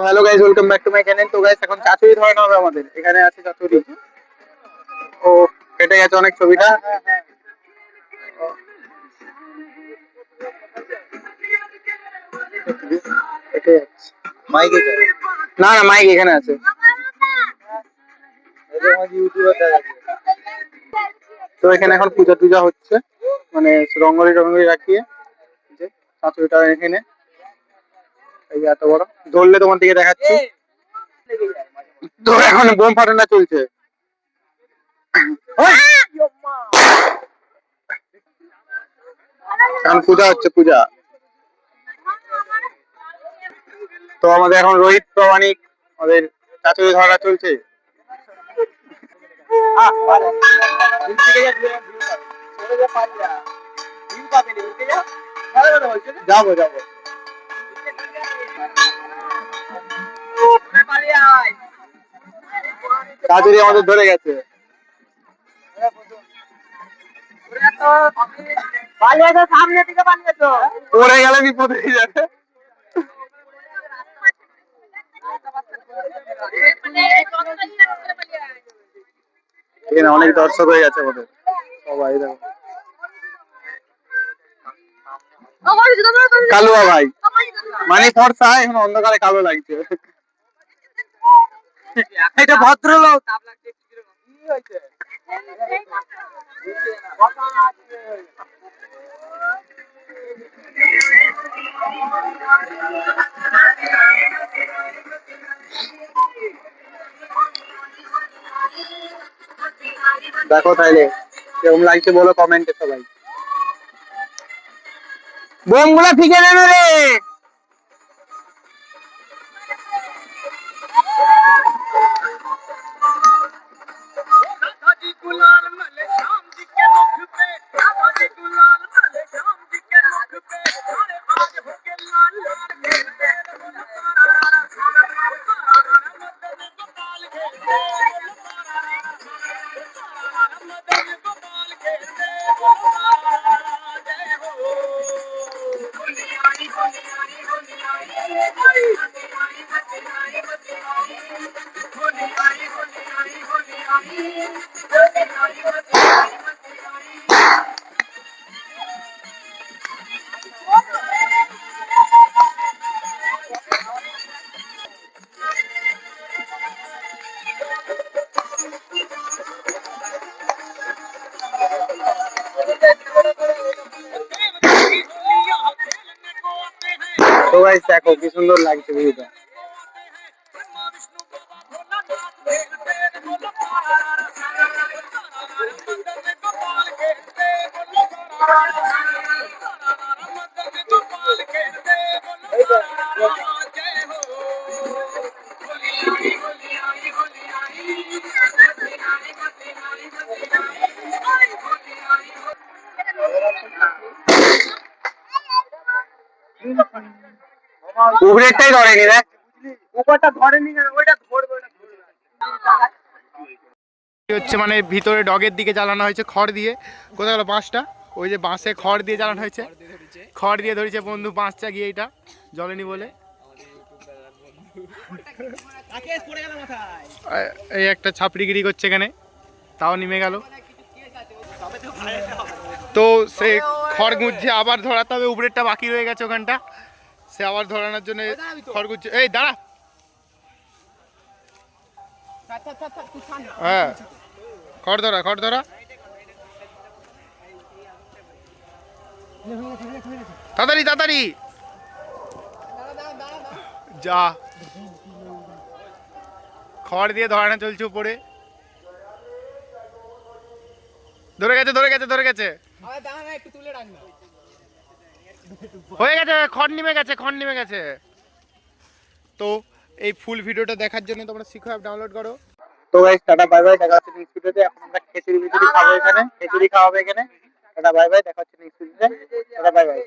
Hello guys, welcome back to my channel. তো guys এখন চাচুরি ধরানো হবে আমাদের। এখানে আছে চাচুরি। ও কেটে গেছে অনেক ছবিটা। ও, কেটে যাচ্ছে। মাইকে না না, মাইক এখানে আছে। তো এখানে এখন পূজা টুজা হচ্ছে, মানে রঙ্গলি টঙ্গলি রাখিয়ে যে চাচুরিটা এখানে। এই যে এত বড় ধরলে তোমার দিকে দেখাচ্ছি। তো এখন বোম ফাটানো চলছে। এখন পূজা হচ্ছে, পূজা। তো আমাদের এখন রোহিত প্রামাণিক আমাদের চাচুরি ধরা চলছে। যাবো যাবো। চাচুরি আমাদের ধরে গেছে। সামনে দিকে পালিয়েছো, পড়ে গেলে বিপদ হয়ে যাবে। এখানে অনেক দর্শক হয়ে গেছে আমাদের সবাই। দেখো কালুয়া ভাই মানে ফর্সা, এখন অন্ধকারে কালো লাগছে। এটা ভদ্রলোক। দেখো তাইলে কেমন লাগছে বলো কমেন্টে সবাই। বোম গুলা ফিকে নেবে রে। তো গাইস দেখো কি সুন্দর লাগছে ভিউটা। উপরেরটাই ধরেনি রে, উপরটা ধরেনি কেন? ওইটা ধরবে। হচ্ছে মানে ভিতরে ডগের দিকে জ্বালানো হয়েছে খড় দিয়ে। কোথায় গেল বাঁশটা? ওই যে বাঁশে খড় দিয়ে জ্বালানো হয়েছে, খড় দিয়ে ধরেছে বন্ধু বাঁশটা গিয়ে, এটা জ্বলেনি বলে। এই একটা ছাপড়িগিরি করছে এখানে, তাও নেমে গেল। তো সে খড় গুঁজছে, আবার ধরাতে হবে। উপরেরটা বাকি রয়ে গেছে ওখানটা, সে আবার ধরানোর জন্য খড় গুঁজছে। এই দাঁড়া, হ্যাঁ খড় ধরা, খড় ধরা। তাড়াতাড়ি তাড়াতাড়ি যা, খড় দিয়ে ধরানো চলছে উপরে। ধরে গেছে ধরে গেছে ধরে গেছে, হয়ে গেছে, খড় নেমে গেছে, খড় নেমে গেছে। তো এই ফুল ভিডিওটা দেখার জন্য তোমরা শিখো অ্যাপ ডাউনলোড করো। তো গাইস টাটা বাই বাই, দেখা হচ্ছে নেক্সট ভিডিওতে। এখন আমরা খিচুড়ি খাবো এখানে, খিচুড়ি খাওয়াবে এখানে। টাটা বাই বাই, দেখা হচ্ছে নেক্সট ভিডিওতে। Tata bye bye.